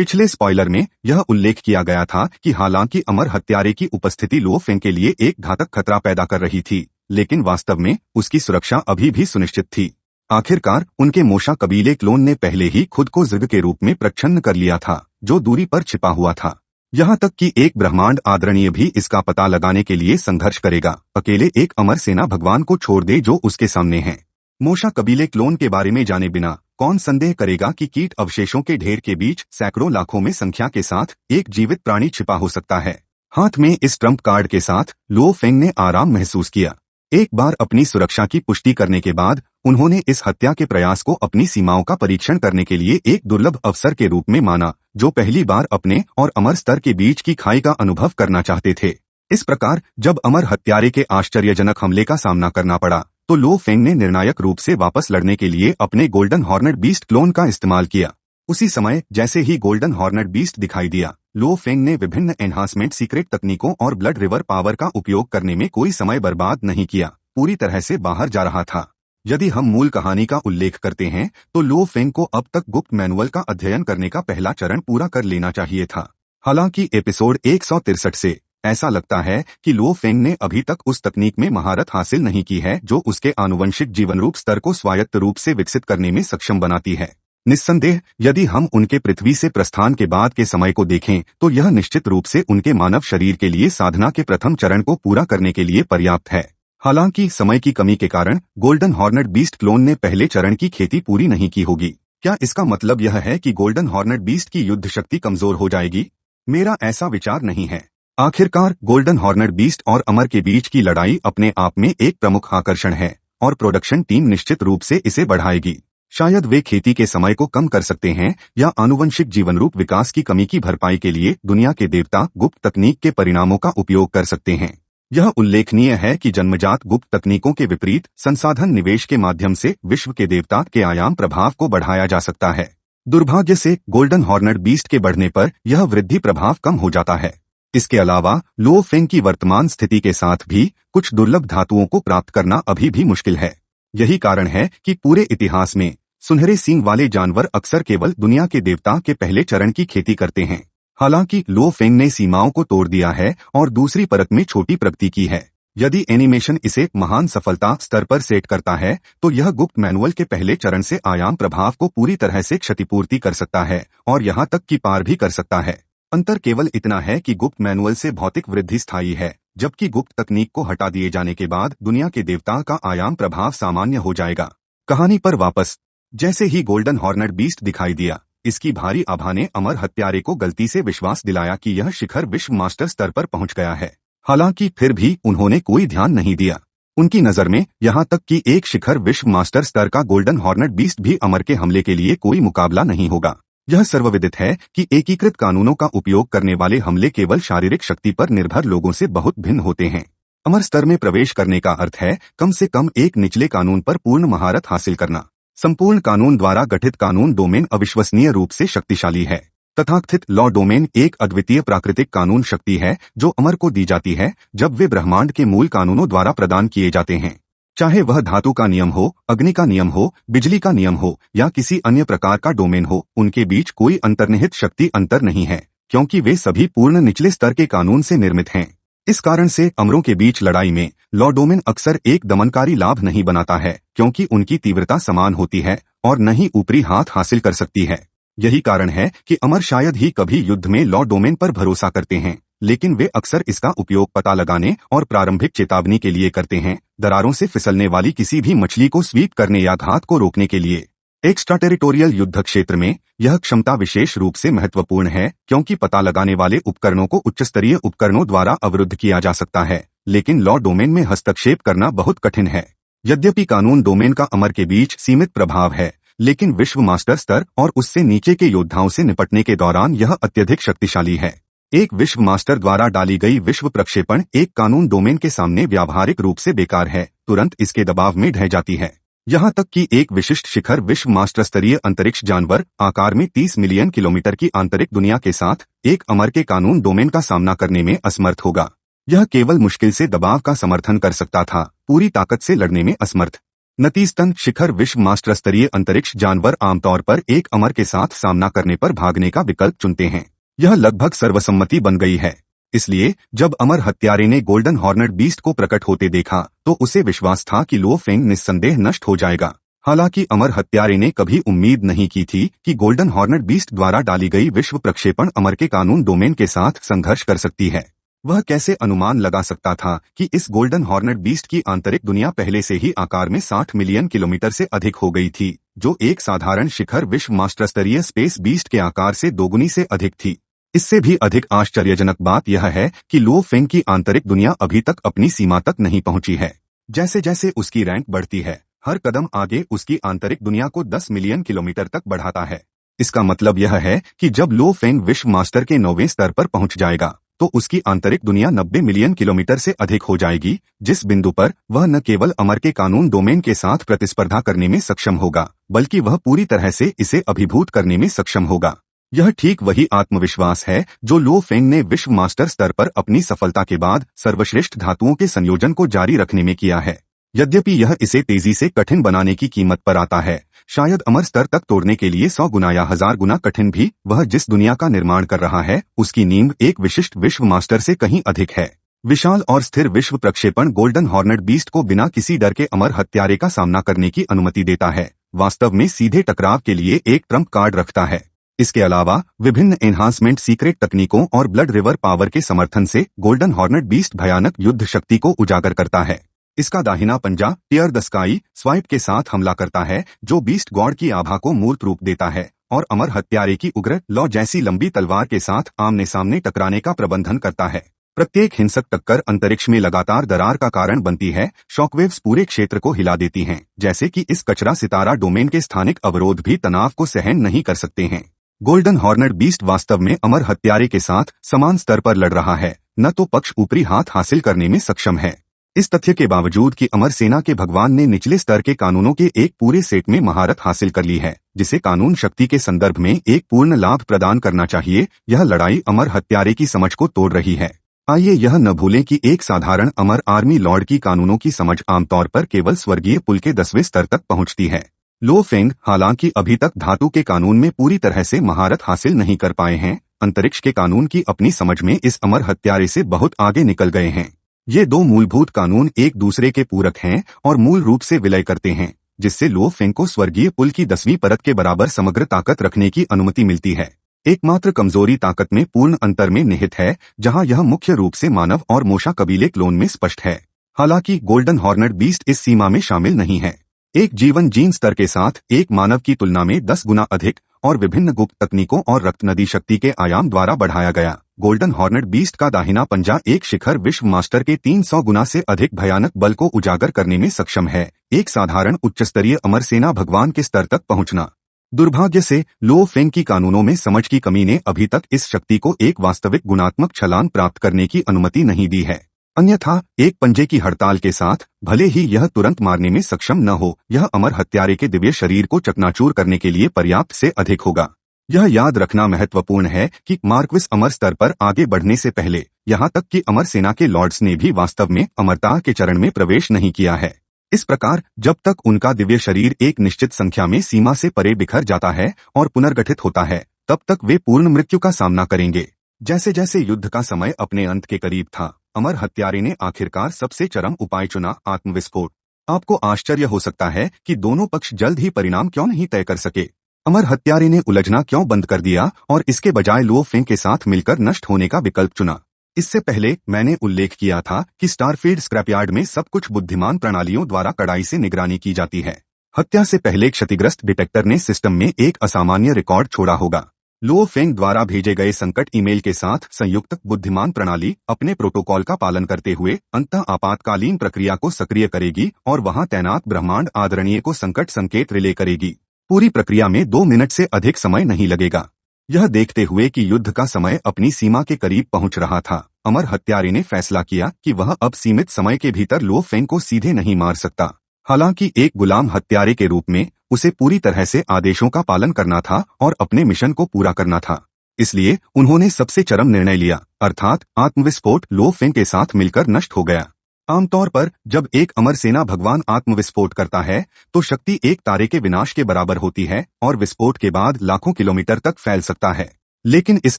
पिछले स्पॉइलर में यह उल्लेख किया गया था कि हालांकि अमर हत्यारे की उपस्थिति लो फेंग के लिए एक घातक खतरा पैदा कर रही थी, लेकिन वास्तव में उसकी सुरक्षा अभी भी सुनिश्चित थी। आखिरकार उनके मोशा कबीले क्लोन ने पहले ही खुद को ज़िग के रूप में प्रच्छन्न कर लिया था, जो दूरी पर छिपा हुआ था। यहाँ तक कि एक ब्रह्मांड आदरणीय भी इसका पता लगाने के लिए संघर्ष करेगा, अकेले एक अमर सेना भगवान को छोड़ दे जो उसके सामने है। मोशा कबीले क्लोन के बारे में जाने बिना कौन संदेह करेगा कि कीट अवशेषों के ढेर के बीच सैकड़ों लाखों में संख्या के साथ एक जीवित प्राणी छिपा हो सकता है। हाथ में इस ट्रम्प कार्ड के साथ लो फेंग ने आराम महसूस किया। एक बार अपनी सुरक्षा की पुष्टि करने के बाद उन्होंने इस हत्या के प्रयास को अपनी सीमाओं का परीक्षण करने के लिए एक दुर्लभ अवसर के रूप में माना, जो पहली बार अपने और अमर स्तर के बीच की खाई का अनुभव करना चाहते थे। इस प्रकार जब अमर हत्यारे के आश्चर्यजनक हमले का सामना करना पड़ा, तो लो फेंग ने निर्णायक रूप से वापस लड़ने के लिए अपने गोल्डन हॉर्नेट बीस्ट क्लोन का इस्तेमाल किया। उसी समय जैसे ही गोल्डन हॉर्नेट बीस्ट दिखाई दिया, लो फेंग ने विभिन्न एनहांसमेंट सीक्रेट तकनीकों और ब्लड रिवर पावर का उपयोग करने में कोई समय बर्बाद नहीं किया। पूरी तरह से बाहर जा रहा था। यदि हम मूल कहानी का उल्लेख करते हैं तो लो फेंग को अब तक गुप्त मैनुअल का अध्ययन करने का पहला चरण पूरा कर लेना चाहिए था। हालांकि एपिसोड 163 से ऐसा लगता है कि लो फेंग ने अभी तक उस तकनीक में महारत हासिल नहीं की है जो उसके आनुवंशिक जीवन रूप स्तर को स्वायत्त रूप से विकसित करने में सक्षम बनाती है। निस्संदेह यदि हम उनके पृथ्वी से प्रस्थान के बाद के समय को देखें तो यह निश्चित रूप से उनके मानव शरीर के लिए साधना के प्रथम चरण को पूरा करने के लिए पर्याप्त है। हालांकि समय की कमी के कारण गोल्डन हॉर्नेट बीस्ट क्लोन ने पहले चरण की खेती पूरी नहीं की होगी। क्या इसका मतलब यह है कि गोल्डन हॉर्नेट बीस्ट की युद्ध शक्ति कमजोर हो जाएगी? मेरा ऐसा विचार नहीं है। आखिरकार गोल्डन हॉर्नेट बीस्ट और अमर के बीच की लड़ाई अपने आप में एक प्रमुख आकर्षण है और प्रोडक्शन टीम निश्चित रूप से इसे बढ़ाएगी। शायद वे खेती के समय को कम कर सकते हैं या आनुवंशिक जीवन रूप विकास की कमी की भरपाई के लिए दुनिया के देवता गुप्त तकनीक के परिणामों का उपयोग कर सकते हैं। यह उल्लेखनीय है कि जन्मजात गुप्त तकनीकों के विपरीत संसाधन निवेश के माध्यम से विश्व के देवता के आयाम प्रभाव को बढ़ाया जा सकता है। दुर्भाग्य से गोल्डन हॉर्नेट बीस्ट के बढ़ने पर यह वृद्धि प्रभाव कम हो जाता है। इसके अलावा लो फेंग की वर्तमान स्थिति के साथ भी कुछ दुर्लभ धातुओं को प्राप्त करना अभी भी मुश्किल है। यही कारण है कि पूरे इतिहास में सुनहरे सींग वाले जानवर अक्सर केवल दुनिया के देवता के पहले चरण की खेती करते हैं। हालांकि लो फेंग ने सीमाओं को तोड़ दिया है और दूसरी परत में छोटी प्रगति की है। यदि एनिमेशन इसे महान सफलता स्तर पर सेट करता है तो यह गुप्त मैनुअल के पहले चरण से आयाम प्रभाव को पूरी तरह से क्षतिपूर्ति कर सकता है और यहां तक कि पार भी कर सकता है। अंतर केवल इतना है कि गुप्त मैनुअल से भौतिक वृद्धि स्थायी है, जबकि गुप्त तकनीक को हटा दिए जाने के बाद दुनिया के देवता का आयाम प्रभाव सामान्य हो जाएगा। कहानी पर वापस, जैसे ही गोल्डन हॉर्नेट बीस्ट दिखाई दिया, इसकी भारी आभा ने अमर हत्यारे को गलती से विश्वास दिलाया कि यह शिखर विश्व मास्टर स्तर पर पहुंच गया है। हालांकि फिर भी उन्होंने कोई ध्यान नहीं दिया। उनकी नजर में यहां तक कि एक शिखर विश्व मास्टर स्तर का गोल्डन हॉर्नेट बीस्ट भी अमर के हमले के लिए कोई मुकाबला नहीं होगा। यह सर्वविदित है कि एकीकृत कानूनों का उपयोग करने वाले हमले केवल शारीरिक शक्ति पर निर्भर लोगों से बहुत भिन्न होते हैं। अमर स्तर में प्रवेश करने का अर्थ है कम से कम एक निचले कानून पर पूर्ण महारत हासिल करना। संपूर्ण कानून द्वारा गठित कानून डोमेन अविश्वसनीय रूप से शक्तिशाली है। तथाकथित लॉ डोमेन एक अद्वितीय प्राकृतिक कानून शक्ति है जो अमर को दी जाती है जब वे ब्रह्मांड के मूल कानूनों द्वारा प्रदान किए जाते हैं। चाहे वह धातु का नियम हो, अग्नि का नियम हो, बिजली का नियम हो या किसी अन्य प्रकार का डोमेन हो, उनके बीच कोई अंतर्निहित शक्ति अंतर नहीं है, क्योंकि वे सभी पूर्ण निचले स्तर के कानून से निर्मित हैं। इस कारण से अमरों के बीच लड़ाई में लॉ डोमेन अक्सर एक दमनकारी लाभ नहीं बनाता है, क्योंकि उनकी तीव्रता समान होती है और न ही ऊपरी हाथ हासिल कर सकती है। यही कारण है कि अमर शायद ही कभी युद्ध में लॉ डोमेन पर भरोसा करते हैं, लेकिन वे अक्सर इसका उपयोग पता लगाने और प्रारंभिक चेतावनी के लिए करते हैं, दरारों से फिसलने वाली किसी भी मछली को स्वीप करने या घात को रोकने के लिए। एक्स्ट्रा टेरिटोरियल युद्ध क्षेत्र में यह क्षमता विशेष रूप से महत्वपूर्ण है, क्योंकि पता लगाने वाले उपकरणों को उच्चस्तरीय उपकरणों द्वारा अवरुद्ध किया जा सकता है, लेकिन लॉ डोमेन में हस्तक्षेप करना बहुत कठिन है। यद्यपि कानून डोमेन का अमर के बीच सीमित प्रभाव है, लेकिन विश्व मास्टर स्तर और उससे नीचे के योद्धाओं से निपटने के दौरान यह अत्यधिक शक्तिशाली है। एक विश्व मास्टर द्वारा डाली गई विश्व प्रक्षेपण एक कानून डोमेन के सामने व्यावहारिक रूप से बेकार है, तुरंत इसके दबाव में ढह जाती है। यहाँ तक कि एक विशिष्ट शिखर विश्व मास्टर स्तरीय अंतरिक्ष जानवर आकार में 30 मिलियन किलोमीटर की आंतरिक दुनिया के साथ एक अमर के कानून डोमेन का सामना करने में असमर्थ होगा। यह केवल मुश्किल से दबाव का समर्थन कर सकता था, पूरी ताकत से लड़ने में असमर्थ। नतीजतन शिखर विश्व मास्टर स्तरीय अंतरिक्ष जानवर आमतौर पर एक अमर के साथ सामना करने पर भागने का विकल्प चुनते हैं। यह लगभग सर्वसम्मति बन गई है। इसलिए जब अमर हत्यारे ने गोल्डन हॉर्नेट बीस्ट को प्रकट होते देखा तो उसे विश्वास था कि लो फेंग निस्संदेह नष्ट हो जाएगा। हालांकि अमर हत्यारे ने कभी उम्मीद नहीं की थी कि गोल्डन हॉर्नेट बीस्ट द्वारा डाली गई विश्व प्रक्षेपण अमर के कानून डोमेन के साथ संघर्ष कर सकती है। वह कैसे अनुमान लगा सकता था कि इस गोल्डन हॉर्नेट बीस्ट की आंतरिक दुनिया पहले से ही आकार में 60 मिलियन किलोमीटर से अधिक हो गई थी, जो एक साधारण शिखर विश्व मास्टर स्तरीय स्पेस बीस्ट के आकार से दोगुनी से अधिक थी। इससे भी अधिक आश्चर्यजनक बात यह है कि लो फेंग की आंतरिक दुनिया अभी तक अपनी सीमा तक नहीं पहुंची है। जैसे जैसे उसकी रैंक बढ़ती है, हर कदम आगे उसकी आंतरिक दुनिया को 10 मिलियन किलोमीटर तक बढ़ाता है। इसका मतलब यह है कि जब लो फेंग विश्व मास्टर के 9वें स्तर पर पहुंच जाएगा तो उसकी आंतरिक दुनिया 90 मिलियन किलोमीटर से अधिक हो जाएगी, जिस बिंदु पर वह न केवल अमर के कानून डोमेन के साथ प्रतिस्पर्धा करने में सक्षम होगा, बल्कि वह पूरी तरह से इसे अभिभूत करने में सक्षम होगा। यह ठीक वही आत्मविश्वास है जो लो फेंग ने विश्व मास्टर स्तर पर अपनी सफलता के बाद सर्वश्रेष्ठ धातुओं के संयोजन को जारी रखने में किया है। यद्यपि यह इसे तेजी से कठिन बनाने की कीमत पर आता है, शायद अमर स्तर तक तोड़ने के लिए 100 गुना या 1000 गुना कठिन भी, वह जिस दुनिया का निर्माण कर रहा है उसकी नींव एक विशिष्ट विश्व मास्टर से कहीं अधिक है। विशाल और स्थिर विश्व प्रक्षेपण गोल्डन हॉर्नेट बीस्ट को बिना किसी डर के अमर हत्यारे का सामना करने की अनुमति देता है, वास्तव में सीधे टकराव के लिए एक ट्रम्प कार्ड रखता है। इसके अलावा विभिन्न एनहांसमेंट सीक्रेट तकनीकों और ब्लड रिवर पावर के समर्थन से गोल्डन हॉर्नेट बीस्ट भयानक युद्ध शक्ति को उजागर करता है। इसका दाहिना पंजा टीयर द स्काई स्वाइप के साथ हमला करता है, जो बीस्ट गॉड की आभा को मूर्त रूप देता है और अमर हत्यारे की उग्र लौ जैसी लंबी तलवार के साथ आमने सामने टकराने का प्रबंधन करता है। प्रत्येक हिंसक टक्कर अंतरिक्ष में लगातार दरार का कारण बनती है, शॉकवेव्स पूरे क्षेत्र को हिला देती हैं, जैसे कि इस कचरा सितारा डोमेन के स्थानिक अवरोध भी तनाव को सहन नहीं कर सकते हैं। गोल्डन हॉर्नेट बीस्ट वास्तव में अमर हत्यारे के साथ समान स्तर पर लड़ रहा है, न तो पक्ष ऊपरी हाथ हासिल करने में सक्षम है। इस तथ्य के बावजूद कि अमर सेना के भगवान ने निचले स्तर के कानूनों के एक पूरे सेट में महारत हासिल कर ली है, जिसे कानून शक्ति के संदर्भ में एक पूर्ण लाभ प्रदान करना चाहिए, यह लड़ाई अमर हत्यारे की समझ को तोड़ रही है। आइए यह न भूलें कि एक साधारण अमर आर्मी लॉर्ड की कानूनों की समझ आमतौर पर केवल स्वर्गीय पुल के 10वें स्तर तक पहुंचती है। लो फेंग हालांकि अभी तक धातु के कानून में पूरी तरह से महारत हासिल नहीं कर पाए हैं, अंतरिक्ष के कानून की अपनी समझ में इस अमर हत्यारे से बहुत आगे निकल गए हैं। ये दो मूलभूत कानून एक दूसरे के पूरक हैं और मूल रूप से विलय करते हैं, जिससे लो फेंग को स्वर्गीय पुल की 10वीं परत के बराबर समग्र ताकत रखने की अनुमति मिलती है। एकमात्र कमजोरी ताकत में पूर्ण अंतर में निहित है, जहां यह मुख्य रूप से मानव और मोशा कबीले क्लोन में स्पष्ट है। हालांकि गोल्डन हॉर्नेट बीस्ट इस सीमा में शामिल नहीं है। एक जीवन जीन स्तर के साथ एक मानव की तुलना में 10 गुना अधिक और विभिन्न गुप्त तकनीकों और रक्त नदी शक्ति के आयाम द्वारा बढ़ाया गया, गोल्डन हॉर्नेट बीस्ट का दाहिना पंजा एक शिखर विश्व मास्टर के 300 गुना से अधिक भयानक बल को उजागर करने में सक्षम है, एक साधारण उच्चस्तरीय अमर सेना भगवान के स्तर तक पहुंचना। दुर्भाग्य से लो फेंग की कानूनों में समझ की कमी ने अभी तक इस शक्ति को एक वास्तविक गुणात्मक छलांग प्राप्त करने की अनुमति नहीं दी है। अन्यथा एक पंजे की हड़ताल के साथ भले ही यह तुरंत मारने में सक्षम न हो, यह अमर हत्यारे के दिव्य शरीर को चकनाचूर करने के लिए पर्याप्त से अधिक होगा। यह याद रखना महत्वपूर्ण है कि मार्क्विस अमर स्तर पर आगे बढ़ने से पहले, यहाँ तक कि अमर सेना के लॉर्ड्स ने भी वास्तव में अमरता के चरण में प्रवेश नहीं किया है। इस प्रकार जब तक उनका दिव्य शरीर एक निश्चित संख्या में सीमा से परे बिखर जाता है और पुनर्गठित होता है, तब तक वे पूर्ण मृत्यु का सामना करेंगे। जैसे जैसे युद्ध का समय अपने अंत के करीब था, अमर हत्यारे ने आखिरकार सबसे चरम उपाय चुना, आत्मविस्फोट। आपको आश्चर्य हो सकता है कि दोनों पक्ष जल्द ही परिणाम क्यों नहीं तय कर सके। अमर हत्यारे ने उलझना क्यों बंद कर दिया और इसके बजाय लो फेंग के साथ मिलकर नष्ट होने का विकल्प चुना। इससे पहले मैंने उल्लेख किया था कि स्टारफील्ड स्क्रैपयार्ड में सब कुछ बुद्धिमान प्रणालियों द्वारा कड़ाई से निगरानी की जाती है। हत्या से पहले क्षतिग्रस्त डिटेक्टर ने सिस्टम में एक असामान्य रिकॉर्ड छोड़ा होगा। लो फेंग द्वारा भेजे गए संकट ईमेल के साथ संयुक्त बुद्धिमान प्रणाली अपने प्रोटोकॉल का पालन करते हुए अंतः आपातकालीन प्रक्रिया को सक्रिय करेगी और वहां तैनात ब्रह्मांड आदरणीय को संकट संकेत रिले करेगी। पूरी प्रक्रिया में 2 मिनट से अधिक समय नहीं लगेगा। यह देखते हुए कि युद्ध का समय अपनी सीमा के करीब पहुंच रहा था, अमर हत्यारे ने फैसला किया कि वह अब सीमित समय के भीतर लो फेंग को सीधे नहीं मार सकता। हालांकि एक गुलाम हत्यारे के रूप में उसे पूरी तरह से आदेशों का पालन करना था और अपने मिशन को पूरा करना था। इसलिए उन्होंने सबसे चरम निर्णय लिया, अर्थात आत्मविस्फोट। लो फेंग के साथ मिलकर नष्ट हो गया। आमतौर पर जब एक अमर सेना भगवान आत्मविस्फोट करता है तो शक्ति एक तारे के विनाश के बराबर होती है और विस्फोट के बाद लाखों किलोमीटर तक फैल सकता है। लेकिन इस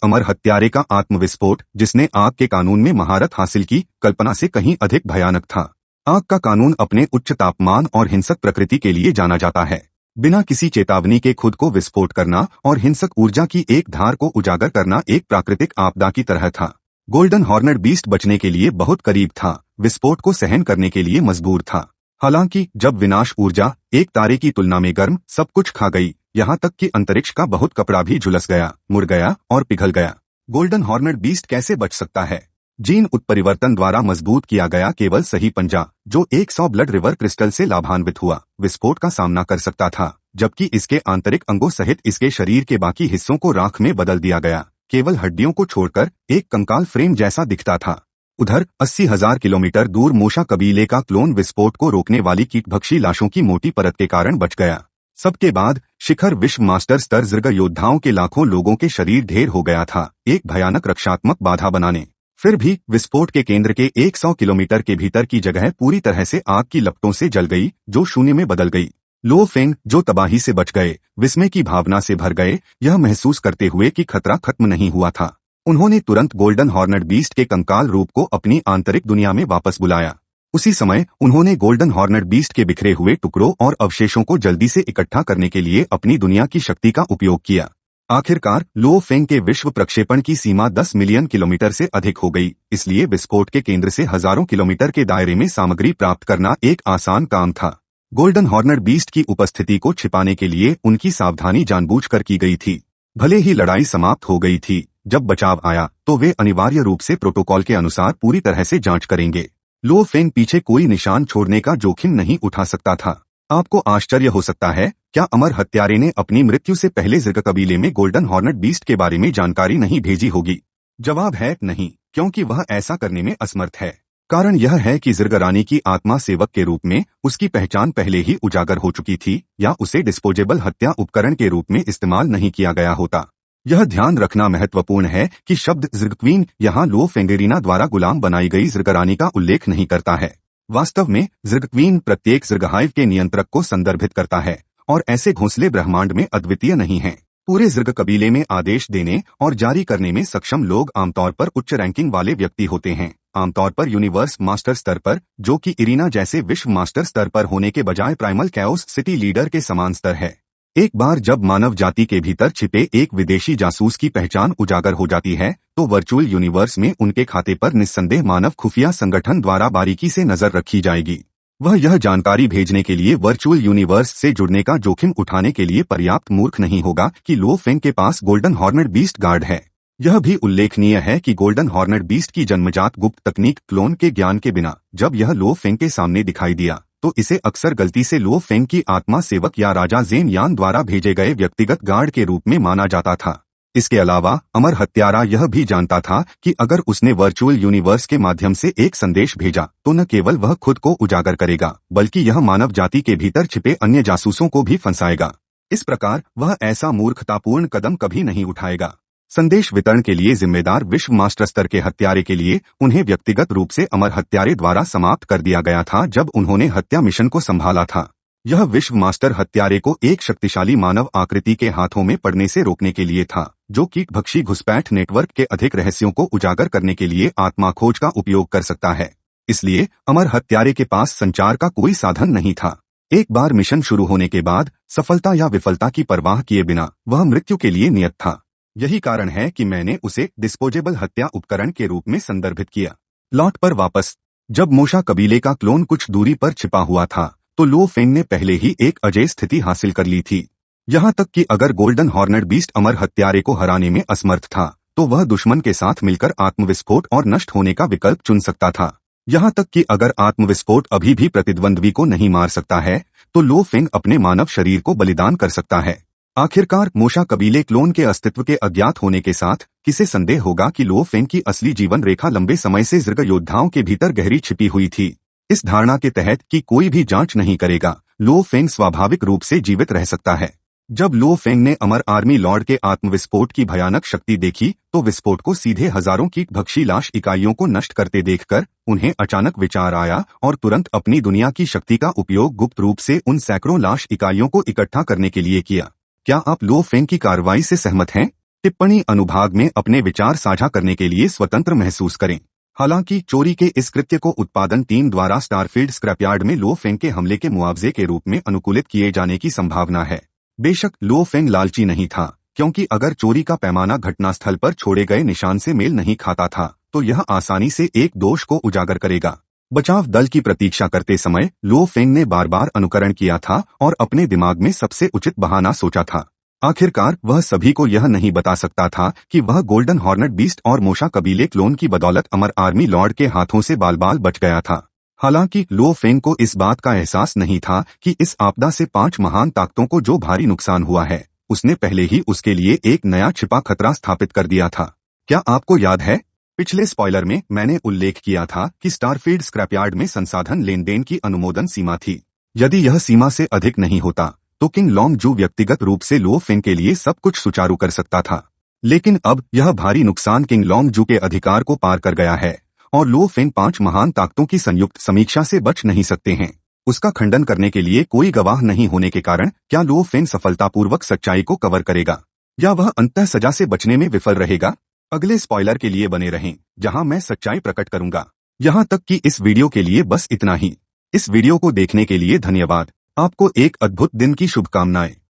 अमर हत्यारे का आत्मविस्फोट, जिसने आग के कानून में महारत हासिल की, कल्पना से कहीं अधिक भयानक था। आग का कानून अपने उच्च तापमान और हिंसक प्रकृति के लिए जाना जाता है। बिना किसी चेतावनी के खुद को विस्फोट करना और हिंसक ऊर्जा की एक धार को उजागर करना एक प्राकृतिक आपदा की तरह था। गोल्डन हॉर्नेट बीस्ट बचने के लिए बहुत करीब था, विस्फोट को सहन करने के लिए मजबूर था। हालांकि जब विनाश ऊर्जा एक तारे की तुलना में गर्म सब कुछ खा गई, यहाँ तक कि अंतरिक्ष का बहुत कपड़ा भी झुलस गया, मुड़ गया और पिघल गया। गोल्डन हॉर्नेट बीस्ट कैसे बच सकता है? जीन उत्परिवर्तन द्वारा मजबूत किया गया केवल सही पंजा, जो 100 ब्लड रिवर क्रिस्टल से लाभान्वित हुआ, विस्फोट का सामना कर सकता था, जबकि इसके आंतरिक अंगों सहित इसके शरीर के बाकी हिस्सों को राख में बदल दिया गया, केवल हड्डियों को छोड़कर एक कंकाल फ्रेम जैसा दिखता था। उधर 80,000 किलोमीटर दूर मोशा कबीले का क्लोन विस्फोट को रोकने वाली कीटभक्षी लाशों की मोटी परत के कारण बच गया। सबके बाद शिखर विश्व मास्टर स्तर ज़िर्ग योद्धाओं के लाखों लोगों के शरीर ढेर हो गया था, एक भयानक रक्षात्मक बाधा बनाने। फिर भी विस्फोट के केंद्र के 100 किलोमीटर के भीतर की जगह पूरी तरह से आग की लपटों से जल गई, जो शून्य में बदल गई। लो फेंग, जो तबाही से बच गए, विस्मय की भावना से भर गए, यह महसूस करते हुए कि खतरा खत्म नहीं हुआ था। उन्होंने तुरंत गोल्डन हॉर्नेट बीस्ट के कंकाल रूप को अपनी आंतरिक दुनिया में वापस बुलाया। उसी समय उन्होंने गोल्डन हॉर्नेट बीस्ट के बिखरे हुए टुकड़ों और अवशेषों को जल्दी से इकट्ठा करने के लिए अपनी दुनिया की शक्ति का उपयोग किया। आखिरकार लो फेंग के विश्व प्रक्षेपण की सीमा 10 मिलियन किलोमीटर से अधिक हो गई, इसलिए विस्फोट के केंद्र से हजारों किलोमीटर के दायरे में सामग्री प्राप्त करना एक आसान काम था। गोल्डन हॉर्नेट बीस्ट की उपस्थिति को छिपाने के लिए उनकी सावधानी जानबूझकर की गई थी। भले ही लड़ाई समाप्त हो गई थी, जब बचाव आया तो वे अनिवार्य रूप से प्रोटोकॉल के अनुसार पूरी तरह से जांच करेंगे। लो फेंग पीछे कोई निशान छोड़ने का जोखिम नहीं उठा सकता था। आपको आश्चर्य हो सकता है, क्या अमर हत्यारे ने अपनी मृत्यु से पहले ज़िर्ग कबीले में गोल्डन हॉर्नेट बीस्ट के बारे में जानकारी नहीं भेजी होगी? जवाब है नहीं, क्योंकि वह ऐसा करने में असमर्थ है। कारण यह है कि ज़िर्ग रानी की आत्मा सेवक के रूप में उसकी पहचान पहले ही उजागर हो चुकी थी, या उसे डिस्पोजेबल हत्या उपकरण के रूप में इस्तेमाल नहीं किया गया होता। यह ध्यान रखना महत्वपूर्ण है कि शब्द ज़िर्ग क्वीन यहाँ लो फेंगेरिना द्वारा गुलाम बनाई गई ज़िर्ग रानी का उल्लेख नहीं करता है। वास्तव में ज़िर्ग क्वीन प्रत्येक ज़िर्ग हाइव के नियंत्रक को संदर्भित करता है, और ऐसे घोंसले ब्रह्मांड में अद्वितीय नहीं हैं। पूरे ज़िर्ग कबीले में आदेश देने और जारी करने में सक्षम लोग आमतौर पर उच्च रैंकिंग वाले व्यक्ति होते हैं, आमतौर पर यूनिवर्स मास्टर स्तर पर, जो कि इरीना जैसे विश्व मास्टर स्तर पर होने के बजाय प्राइमल कैओस सिटी लीडर के समान स्तर है। एक बार जब मानव जाति के भीतर छिपे एक विदेशी जासूस की पहचान उजागर हो जाती है, तो वर्चुअल यूनिवर्स में उनके खाते पर निस्संदेह मानव खुफिया संगठन द्वारा बारीकी से नजर रखी जाएगी। वह यह जानकारी भेजने के लिए वर्चुअल यूनिवर्स से जुड़ने का जोखिम उठाने के लिए पर्याप्त मूर्ख नहीं होगा कि लो फेंग के पास गोल्डन हॉर्नेट बीस्ट गार्ड है। यह भी उल्लेखनीय है कि गोल्डन हॉर्नेट बीस्ट की जन्मजात गुप्त तकनीक क्लोन के ज्ञान के बिना जब यह लो फेंग के सामने दिखाई दिया, तो इसे अक्सर गलती से लो फेंग की आत्मा सेवक या राजा ज़ेन यान द्वारा भेजे गए व्यक्तिगत गार्ड के रूप में माना जाता था। इसके अलावा अमर हत्यारा यह भी जानता था कि अगर उसने वर्चुअल यूनिवर्स के माध्यम से एक संदेश भेजा, तो न केवल वह खुद को उजागर करेगा, बल्कि यह मानव जाति के भीतर छिपे अन्य जासूसों को भी फंसाएगा। इस प्रकार वह ऐसा मूर्खतापूर्ण कदम कभी नहीं उठाएगा। संदेश वितरण के लिए जिम्मेदार विश्व मास्टर स्तर के हत्यारे के लिए उन्हें व्यक्तिगत रूप से अमर हत्यारे द्वारा समाप्त कर दिया गया था जब उन्होंने हत्या मिशन को संभाला था। यह विश्व मास्टर हत्यारे को एक शक्तिशाली मानव आकृति के हाथों में पड़ने से रोकने के लिए था, जो कीटभक्षी घुसपैठ नेटवर्क के अधिक रहस्यों को उजागर करने के लिए आत्मा खोज का उपयोग कर सकता है। इसलिए अमर हत्यारे के पास संचार का कोई साधन नहीं था। एक बार मिशन शुरू होने के बाद सफलता या विफलता की परवाह किए बिना वह मृत्यु के लिए नियत था। यही कारण है कि मैंने उसे डिस्पोजेबल हत्या उपकरण के रूप में संदर्भित किया। लॉट पर वापस, जब मोशा कबीले का क्लोन कुछ दूरी पर छिपा हुआ था, तो लो फेंग ने पहले ही एक अजेय स्थिति हासिल कर ली थी। यहाँ तक कि अगर गोल्डन हॉर्नेट बीस्ट अमर हत्यारे को हराने में असमर्थ था, तो वह दुश्मन के साथ मिलकर आत्मविस्फोट और नष्ट होने का विकल्प चुन सकता था। यहाँ तक कि अगर आत्मविस्फोट अभी भी प्रतिद्वंद्वी को नहीं मार सकता है, तो लो फेंग अपने मानव शरीर को बलिदान कर सकता है। आखिरकार मोशा कबीले क्लोन के अस्तित्व के अज्ञात होने के साथ किसे संदेह होगा कि लो फेंग की असली जीवन रेखा लंबे समय से ज़िर्ग योद्धाओं के भीतर गहरी छिपी हुई थी। इस धारणा के तहत कि कोई भी जांच नहीं करेगा, लो फेंग स्वाभाविक रूप से जीवित रह सकता है। जब लो फेंग ने अमर आर्मी लॉर्ड के आत्मविस्फोट की भयानक शक्ति देखी तो विस्फोट को सीधे हजारों कीट भक्षी लाश इकाइयों को नष्ट करते देखकर उन्हें अचानक विचार आया और तुरंत अपनी दुनिया की शक्ति का उपयोग गुप्त रूप से उन सैकड़ों लाश इकाइयों को इकट्ठा करने के लिए किया। क्या आप लो फेंग की कार्रवाई से सहमत हैं? टिप्पणी अनुभाग में अपने विचार साझा करने के लिए स्वतंत्र महसूस करें। हालांकि चोरी के इस कृत्य को उत्पादन टीम द्वारा स्टारफील्ड स्क्रैपयार्ड में लो फेंग के हमले के मुआवजे के रूप में अनुकूलित किए जाने की संभावना है। बेशक लो फेंग लालची नहीं था, क्योंकि अगर चोरी का पैमाना घटनास्थल पर छोड़े गए निशान से मेल नहीं खाता था तो यह आसानी से एक दोष को उजागर करेगा। बचाव दल की प्रतीक्षा करते समय लो फेंग ने बार बार अनुकरण किया था और अपने दिमाग में सबसे उचित बहाना सोचा था। आखिरकार वह सभी को यह नहीं बता सकता था कि वह गोल्डन हॉर्नेट बीस्ट और मोशा कबीले क्लोन की बदौलत अमर आर्मी लॉर्ड के हाथों से बाल बाल बच गया था। हालांकि लो फेंग को इस बात का एहसास नहीं था कि इस आपदा से 5 महान ताकतों को जो भारी नुकसान हुआ है उसने पहले ही उसके लिए एक नया छिपा खतरा स्थापित कर दिया था। क्या आपको याद है, पिछले स्पॉइलर में मैंने उल्लेख किया था कि स्टारफील्ड स्क्रैपयार्ड में संसाधन लेन देन की अनुमोदन सीमा थी। यदि यह सीमा से अधिक नहीं होता तो किंग लॉन्ग जू व्यक्तिगत रूप से लो फेंग के लिए सब कुछ सुचारू कर सकता था। लेकिन अब यह भारी नुकसान किंग लॉन्ग जू के अधिकार को पार कर गया है और लो फेंग 5 महान ताकतों की संयुक्त समीक्षा से बच नहीं सकते हैं। उसका खंडन करने के लिए कोई गवाह नहीं होने के कारण क्या लो फेंग सफलतापूर्वक सच्चाई को कवर करेगा या वह अंततः सजा से बचने में विफल रहेगा? अगले स्पॉइलर के लिए बने रहें, जहां मैं सच्चाई प्रकट करूंगा। यहां तक कि इस वीडियो के लिए बस इतना ही। इस वीडियो को देखने के लिए धन्यवाद। आपको एक अद्भुत दिन की शुभकामनाएं।